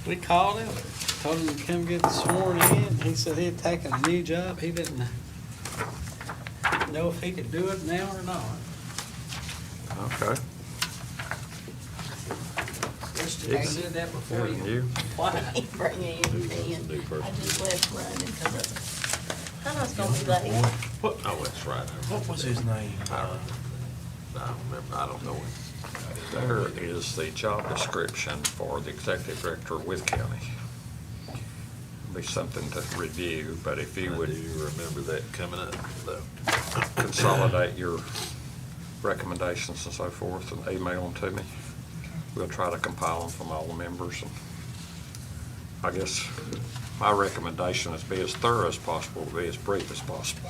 We called him, told him to come get sworn in. He said he'd taken a new job. He didn't know if he could do it now or not. Okay. Wish you said that before you applied. Bring you in. I just left running because I was gonna be late. What? Oh, that's right. What was his name? I don't remember, I don't know it. There is the job description for the executive director of With County. Be something to review, but if you I would do remember that coming up, though. consolidate your recommendations and so forth and email them to me, we'll try to compile them from all the members. And I guess my recommendation is be as thorough as possible, be as brief as possible.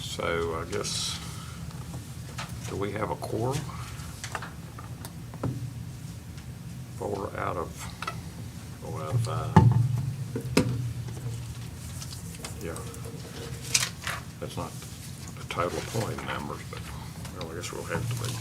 So I guess, do we have a quorum? 4 out of, 4 out of 5. yeah. That's not the total appointed numbers, but, well, I guess we'll have to be.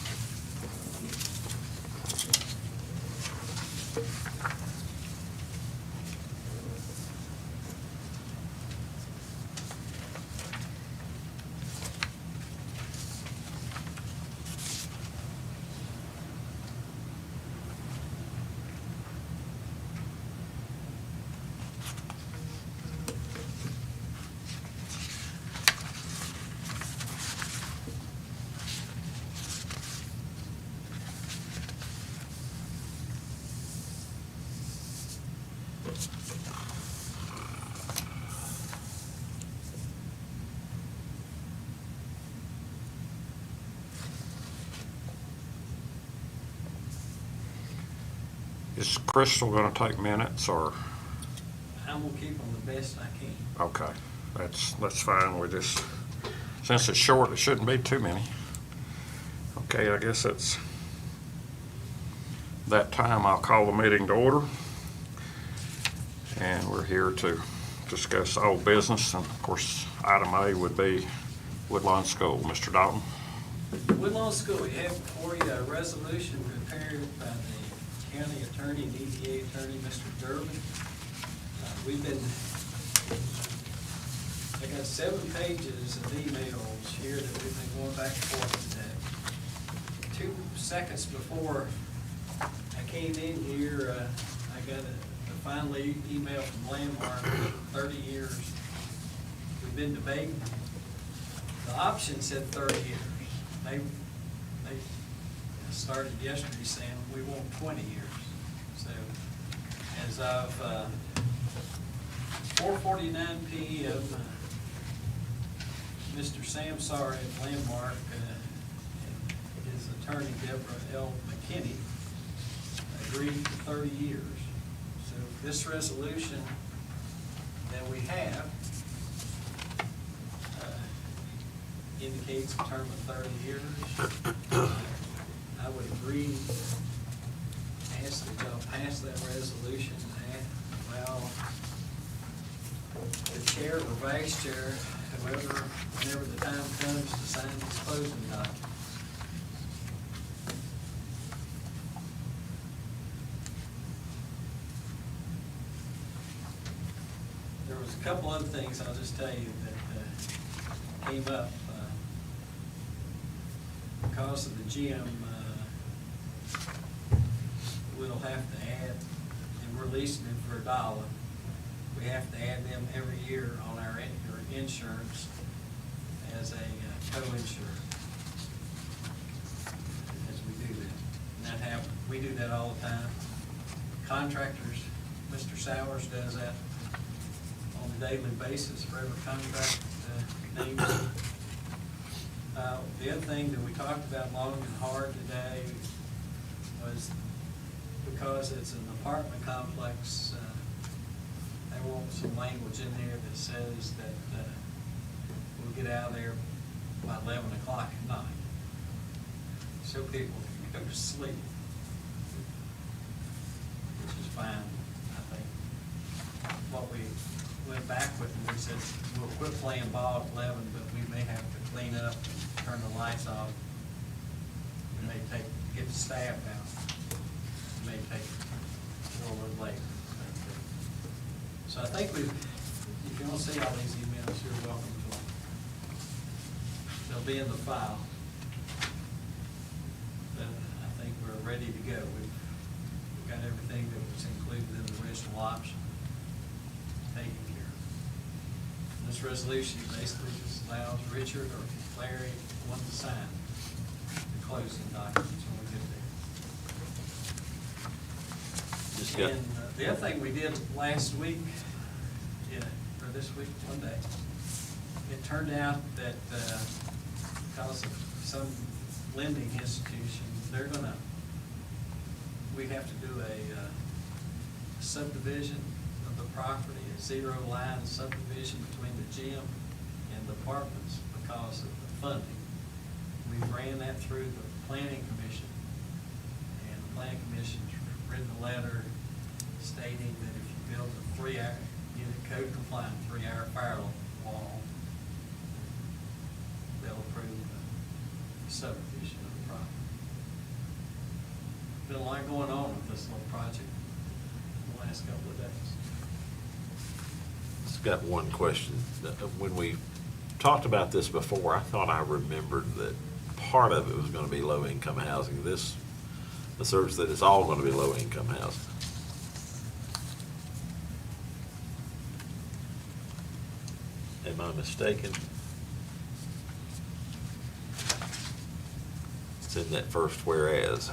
Is Crystal gonna take minutes, or, I'm gonna keep them the best I can. okay, that's fine, we just, since it's short, it shouldn't be too many. Okay, I guess it's that time. I'll call the meeting to order. And we're here to discuss old business, and of course, item A would be Woodlawn School. Mr. Dalton? Woodlawn School, you have before you a resolution prepared by the county attorney and EDA attorney, Mr. Durbin. We've been, I got 7 pages of emails here that we've been going back and forth today. 2 seconds before I came in here, I got a finally email from Landmark, 30 years. We've been debating. The option said 30 years. They started yesterday saying we want 20 years. So as of 4:49 p.m., Mr. Sam Sorry at Landmark and his attorney Deborah L. McKinney agreed to 30 years. So this resolution that we have indicates a term of 30 years. I would agree, ask that y'all pass that resolution and allow the chair or vice chair, whoever, whenever the time comes, to sign this closing document. There was a couple other things I'll just tell you that came up because of the gym. We'll have to add, and we're leasing it for $1. We have to add them every year on our insurance as a co-insurer as we do that. And that happens. We do that all the time. Contractors, Mr. Sowers does that on a daily basis for every contract names. The other thing that we talked about long and hard today was, because it's an apartment complex, they want some language in there that says that we'll get out of there by 11 o'clock at night, so people can go to sleep, which is fine, I think. What we went back with, and we said, we'll quit playing ball at 11, but we may have to lights off. It may get the staff out. It may take a little later. So I think if you want to see all these emails, you're welcome to them. They'll be in the file. But I think we're ready to go. We've got everything that was included in the original option taken care of. This resolution basically just allows Richard or Larry one to sign the closing documents when we get there. Just got, And the other thing we did last week, or this week, one day, it turned out that because of some lending institution, we have to do a subdivision of the property, a zero-line subdivision between the gym and the apartments because of the funding. We ran that through the planning commission, and the planning commission's written a letter stating that if you build a 3-hour, code compliant 3-hour fire wall, they'll approve the subdivision of the property. Been a lot going on with this little project in the last couple of days. just got one question. When we talked about this before, I thought I remembered that part of it was gonna be low-income housing. This asserts that it's all gonna be low-income housing. Am I mistaken? It's in that first whereas.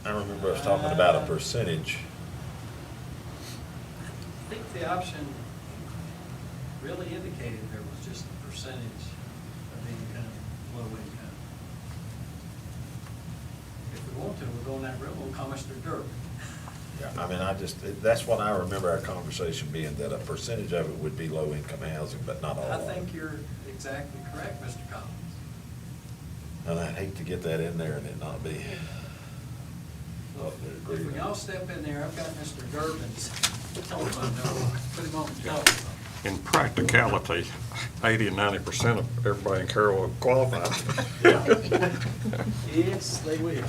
I remember us talking about a percentage. I think the option really indicated there was just a percentage of income, low income. If we want to, we'll go on that road, we'll call Mr. Gerb. Yeah, I mean, that's what I remember our conversation being, that a percentage of it would be low-income housing, but not all I of it. think you're exactly correct, Mr. Collins. And I'd hate to get that in there and it not be. If we all step in there, I've got Mr. Gerben's telephone number, put him on the telephone. In practicality, 80 and 90% of everybody in Carroll will qualify. Yes, they will.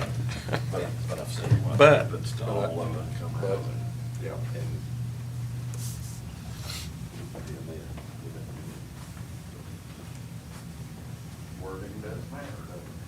But I've seen what But- happens to all low-income housing. Yeah. Wording does matter, doesn't it?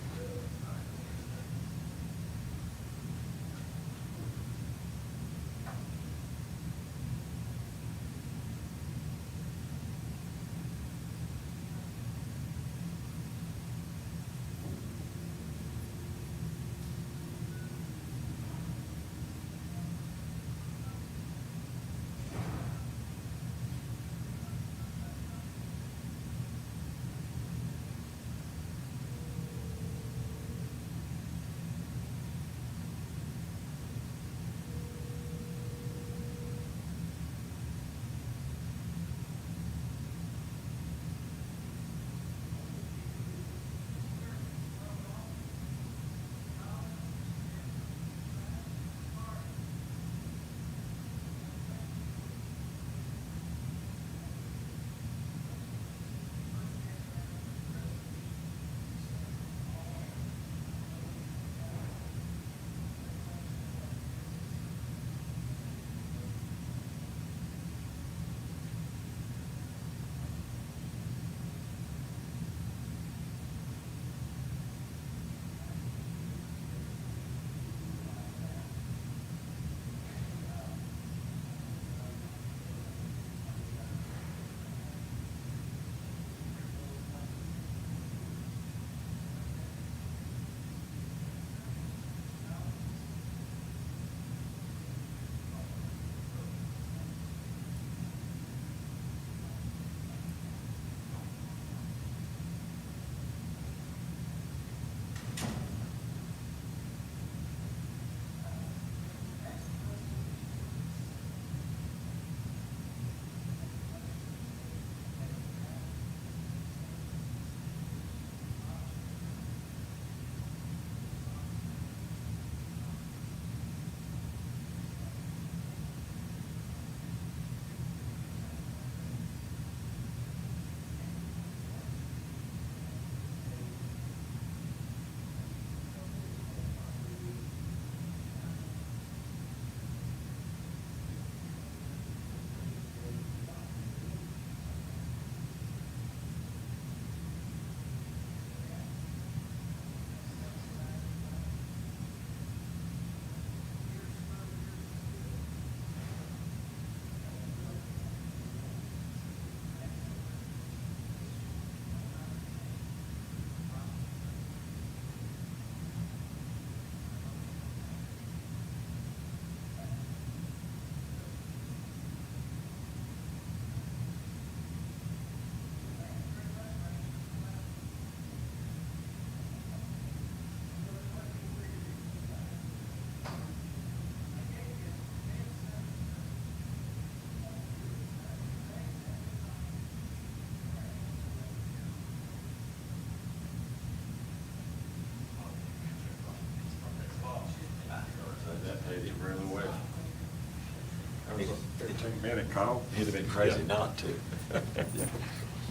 15-minute call. It'd have been crazy Yeah. not to.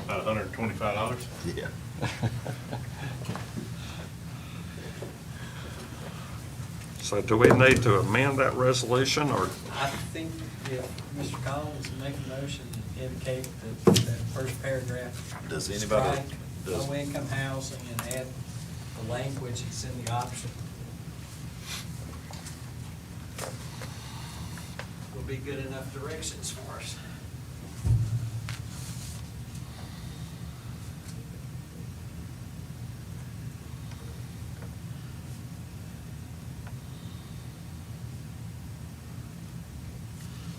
About $125. Yeah. So do we need to amend that resolution, or? I think if Mr. Collins make a motion and indicate that that first paragraph. Does anybody- strike does- low-income housing and add the language that's in the option. Will be good enough directions for us.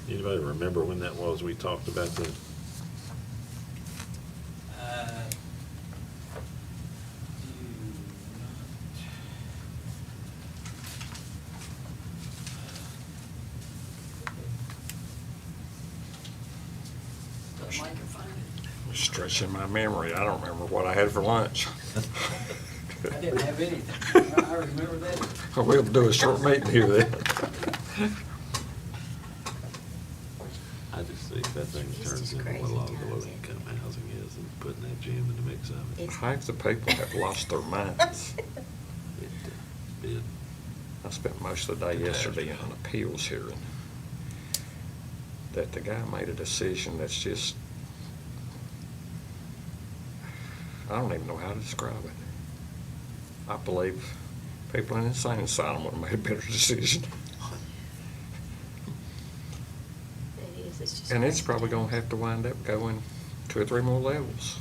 Anybody remember when that was we talked about that? Don't Mike can find it. Stretching my memory, I don't remember what I had for lunch. I didn't have anything. I remember that. We'll do a short meeting here then. I just think that thing It's turns just into crazy what a lot of the times, low-income housing is, and putting that gym in the mix of it. It's- Half the people have lost their minds. It I spent most of the day yesterday in an appeals hearing, that the guy made a decision that's just, I don't even know how to describe it. I believe people in the insane asylum would have made a better decision. It is, it's just And it's crazy probably gonna times. have to wind up going 2 or 3 more levels.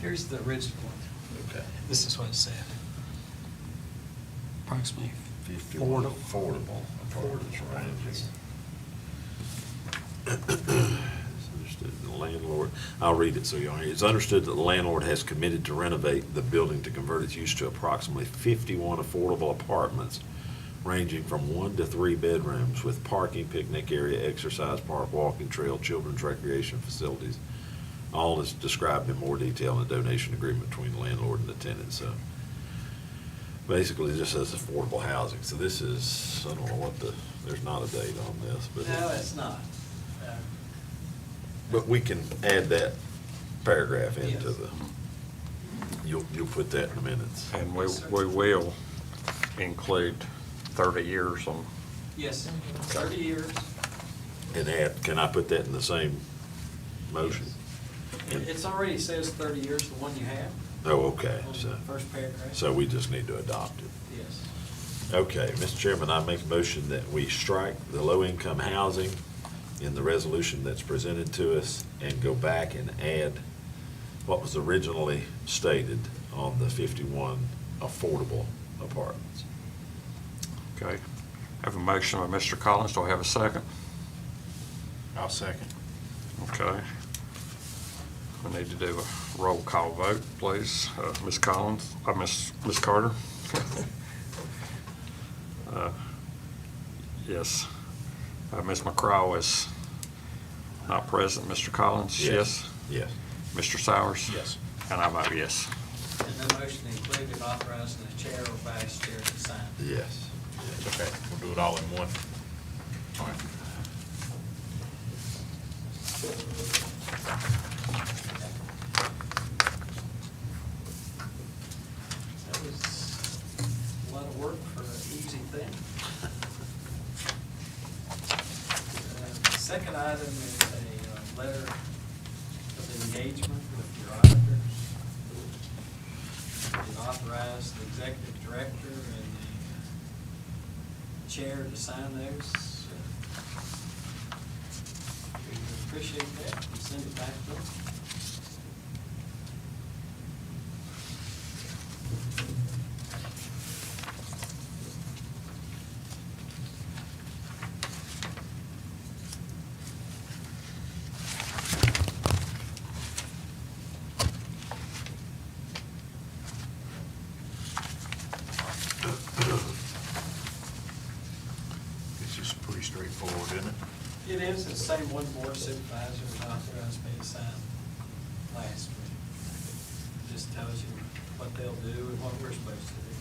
Here's the original one. Okay. This is what it said. Approximately 51 affordable apartments ranging. It's understood that the landlord, I'll read it so y'all hear. It's understood that the landlord has committed to renovate the building to convert its use to approximately 51 affordable apartments ranging from 1 to 3 bedrooms with parking, picnic area, exercise park, walking trail, children's recreation facilities. All is described in more detail in the donation agreement between the landlord and the tenant, so. Basically, it just says affordable housing. So this is, I don't know what there's not a date on this, but. No, it's not. But we can add that paragraph into Yes. the, you'll put that in the minutes. And we will include 30 years on, Yes, 30 years. And add, can I put that in the same motion? It's already says 30 years, the one you have. Oh, okay, On so, the first paragraph. so we just need to adopt it. Yes. Okay, Mr. Chairman, I make a motion that we strike the low-income housing in the resolution that's presented to us and go back and add what was originally stated on the 51 affordable apartments. okay? Have a motion by Mr. Collins, do I have a second? I'll second. Okay. We need to do a roll call vote, please. Ms. Collins, Ms. Carter? Yes. Ms. McCraw is not present. Mr. Collins? Yes. Yes. Mr. Sowers? Yes. And I vote yes. And the motion included authorizing the chair or vice chair to sign. Yes. Okay, we'll do it all in one. All right. That was a lot of work for an easy thing. The second item is a letter of engagement with your auditors. You authorize the executive director and the chair to sign those. We would appreciate that and send it back to them. It's just pretty straightforward, isn't it? It is, it's the same one board of supervisors authorized me to sign last week. Just tells you what they'll do and what we're supposed to do.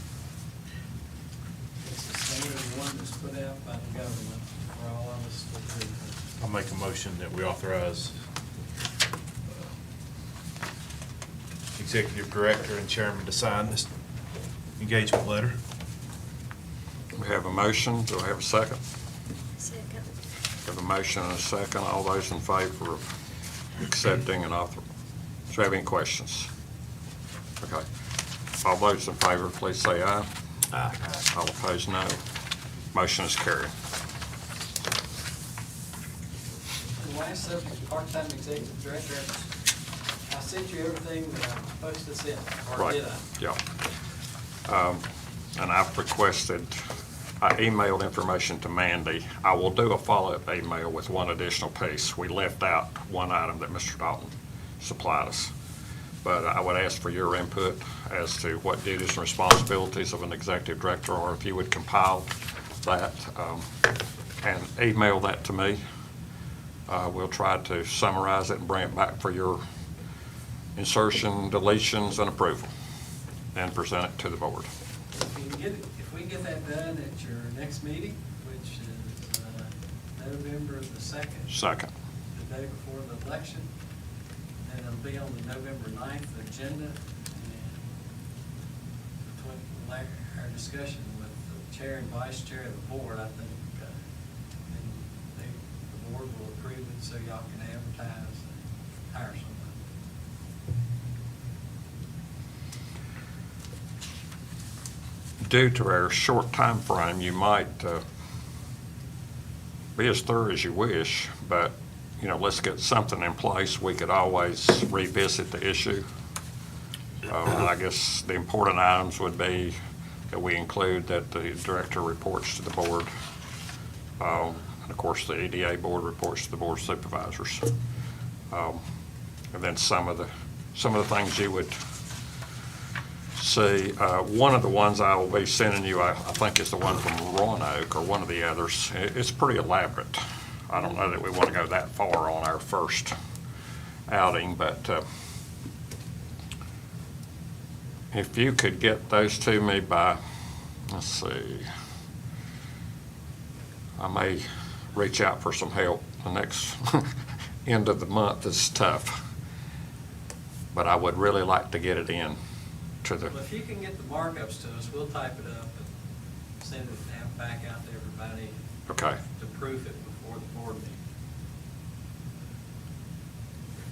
It's the There's one that's put out by the government for all of us to agree to. I'll make a motion that we authorize Executive Director and Chairman to sign this engagement letter. We have a motion. Do I have a second? Second. We have a motion and a second. All those in favor of accepting and author, do you have any questions? Okay. All those in favor, please say aye. Aye. All opposed, no. Motion is carried. The last subject, part-time executive director, I sent you everything that I'm supposed to send, or Right. did I? Yeah. And I've requested, I emailed information to Mandy. I will do a follow-up email with one additional piece. We left out one item that Mr. Dalton supplied us. But I would ask for your input as to what duties and responsibilities of an executive director, or if you would compile that and email that to me. We'll try to summarize it and bring it back for your insertion, deletions, and approval, and present it to the board. If we can get that done at your next meeting, which is November the 2nd. Second. The day before the election, and it'll be on the November 9th agenda. And between our discussion with the chair and vice chair of the board, I think then the board will approve it so y'all can advertise and hire somebody. Due to our short time frame, you might be as thorough as you wish, but, you know, let's get something in place. We could always revisit the issue. And I guess the important items would be that we include that the director reports to the board. And of course, the EDA board reports to the board of supervisors. And then some of the things you would see. One of the ones I will be sending you, I think is the one from Roanoke, or one of the others. It's pretty elaborate. I don't know that we want to go that far on our first outing, but if you could get those to me by, let's see, I may reach out for some help. The next end of the month is tough, but I would really like to get it in to the. Well, if you can get the markups to us, we'll type it up and send it back out to everybody. Okay. To proof it before the board meeting.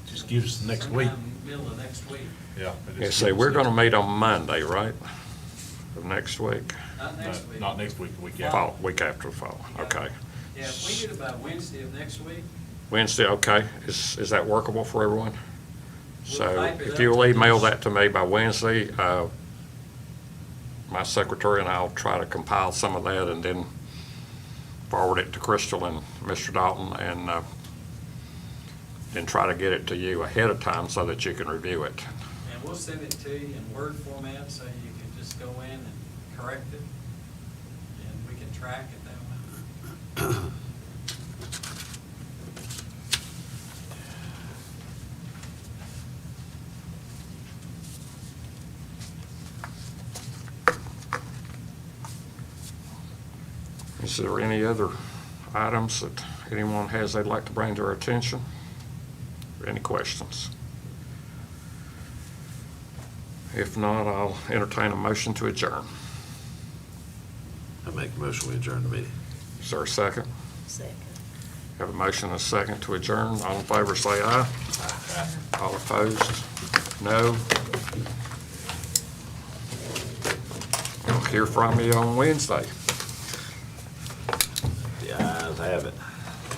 Just gives us the next week. Sometime middle of next week. Yeah. Yeah, see, we're gonna meet on Monday, right, of next week? Not next week. Not next week, the week Fall. after. Week after the fall, okay. Yeah, if we get it by Wednesday of next week, Wednesday, okay, is that workable for everyone? We'll So type it if up. you'll email that to me by Wednesday, my secretary and I'll try to compile some of that and then forward it to Crystal and Mr. Dalton, and then try to get it to you ahead of time so that you can review it. and we'll send it to you in Word format, so you can just go in and correct it, and we can track it that way. Is there any other items that anyone has they'd like to bring to our attention? Or any questions? If not, I'll entertain a motion to adjourn. I make a motion, we adjourn the meeting. Is there a second? Second. Have a motion and a second to adjourn. All in favor, say aye. All opposed? No. I'll hear from you on Wednesday.